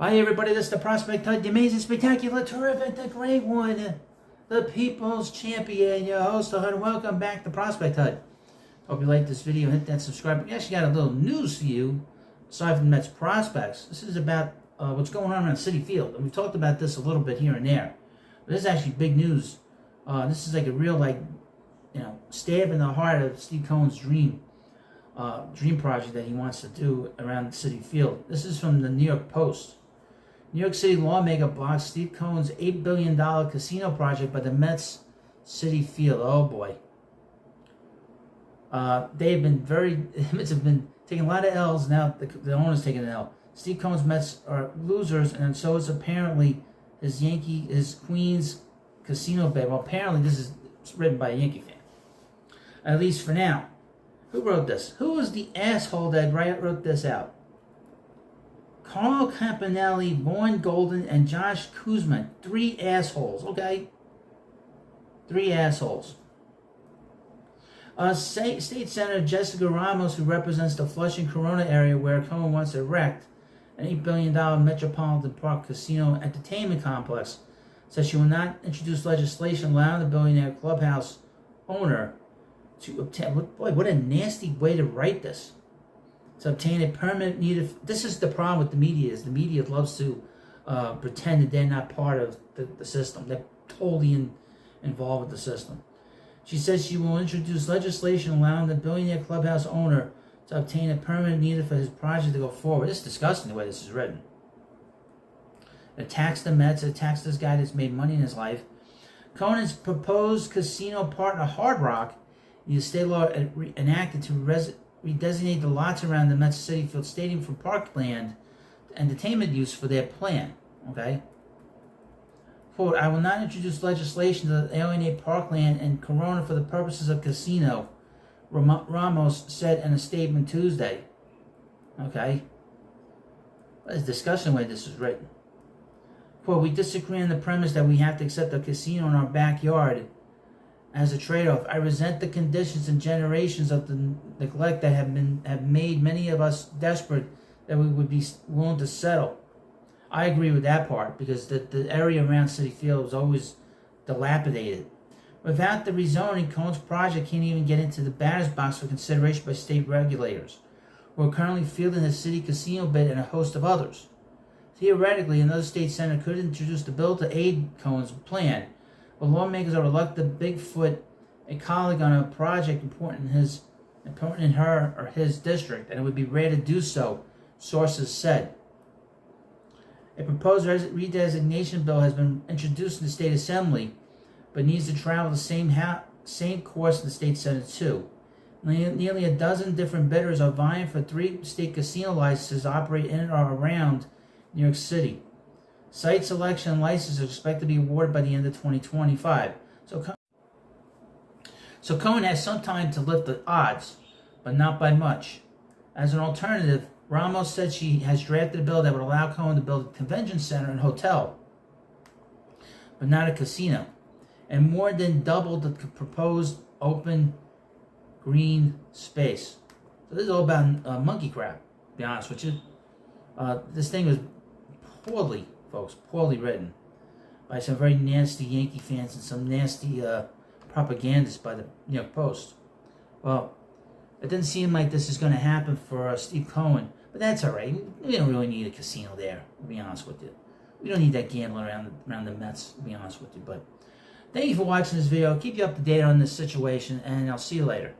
Hi everybody, this is the Prospect Hut, the amazing, spectacular, terrific, the great one, the people's champion, your host, the Hut. Welcome back to Prospect Hut. Hope you like this video, hit that subscribe. We actually got a little news for you, aside from the Mets prospects. This is about what's going on around Citi Field, and we've talked about this a little bit here and there. But this is actually big news. This is like a real, stab in the heart of Steve Cohen's dream project that he wants to do around Citi Field. This is from the New York Post. New York City lawmaker blocks Steve Cohen's $8 billion casino project by the METS Citi Field. Oh boy. They have been the Mets have been taking a lot of L's. Now the owner's taking an L. Steve Cohen's Mets are losers, and so is apparently his Queens casino bet. Well, apparently this is written by a Yankee fan. At least for now. Who wrote this? Who was the asshole that wrote this out? Carl Campanelli, Vaughn Golden, and Josh Kuzman. 3 assholes, okay? 3 assholes. State Senator Jessica Ramos, who represents the Flushing Corona area where Cohen wants to erect an $8 billion Metropolitan Park casino entertainment complex, says she will not introduce legislation allowing the billionaire clubhouse owner to obtain... Boy, what a nasty way to write this. To obtain a permit needed. This is the problem with the media. Is the media loves to pretend that they're not part of the system. They're totally involved with the system. She says she will introduce legislation allowing the billionaire clubhouse owner to obtain a permit needed for his project to go forward. It's disgusting the way this is written. It attacks the Mets. It attacks this guy that's made money in his life. Cohen's proposed casino partner, Hard Rock, the state law enacted to redesignate the lots around the Mets Citi Field Stadium for parkland entertainment use for their plan. Okay? Quote, I will not introduce legislation to alienate parkland and Corona for the purposes of casino, Ramos said in a statement Tuesday. Okay? It's disgusting the way this is written. Quote, we disagree on the premise that we have to accept a casino in our backyard as a trade-off. I resent the conditions and generations of the neglect that have made many of us desperate that we would be willing to settle. I agree with that part because the area around Citi Field was always dilapidated. Without the rezoning, Cohen's project can't even get into the batter's box for consideration by state regulators, who are currently fielding the city casino bid and a host of others. Theoretically, another state senator could introduce the bill to aid Cohen's plan, but lawmakers are reluctant. Bigfoot, a colleague on a project important in her or his district, and it would be rare to do so, sources said. A proposed redesignation bill has been introduced in the state assembly, but needs to travel the same course in the state senate too. Nearly a dozen different bidders are vying for 3 state casino licenses to operate in or around New York City. Site selection and licenses are expected to be awarded by the end of 2025. So Cohen has some time to lift the odds, but not by much. As an alternative, Ramos said she has drafted a bill that would allow Cohen to build a convention center and hotel, but not a casino, and more than double the proposed open green space. So this is all about monkey crap, to be honest with you. This thing was poorly written by some very nasty Yankee fans and some nasty propagandists by the New York Post. Well, it doesn't seem like this is going to happen for Steve Cohen, but that's all right. We don't really need a casino there, to be honest with you. We don't need that gambling around the Mets, to be honest with you. But thank you for watching this video. I'll keep you up to date on this situation, and I'll see you later.